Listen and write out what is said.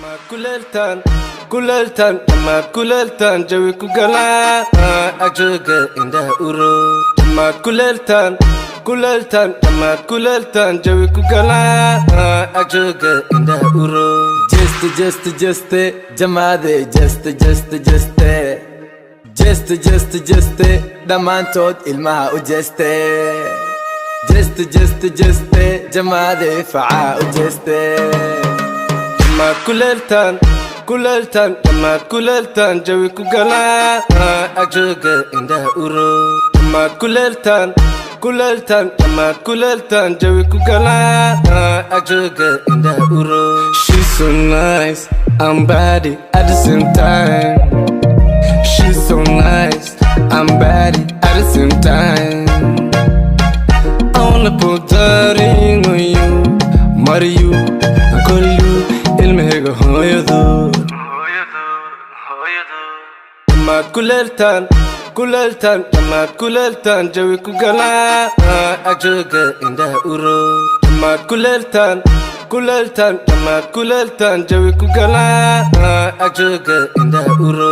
Ma kuleltan, kuleltan, ma kuleltan, jawi kugala, ajoga inda uro. Ma kuleltan, kuleltan, ma kuleltan, jawi kugala, ajoga inda uro. Just, jamade, just, dhammaantood ilmaha u jeeste. Just, jamade, facaa u jeeste. Ma kuleltan, kuleltan, ma kuleltan, jawi kugala, ajoga inda uro. Ma kuleltan, kuleltan, ma kuleltan, jawi kugala, ajoga inda uro. She's so nice, I'm body at the same time. She's so nice, I'm body at the same time. I wanna put that ring on you, marry you, and call you ilmahega hooyadu. Ma kuleltan, kuleltan, ma kuleltan, jawi kugala, ajoga inda uro. Ma kuleltan, kuleltan, ma kuleltan, jawi kugala, ajoga inda uro.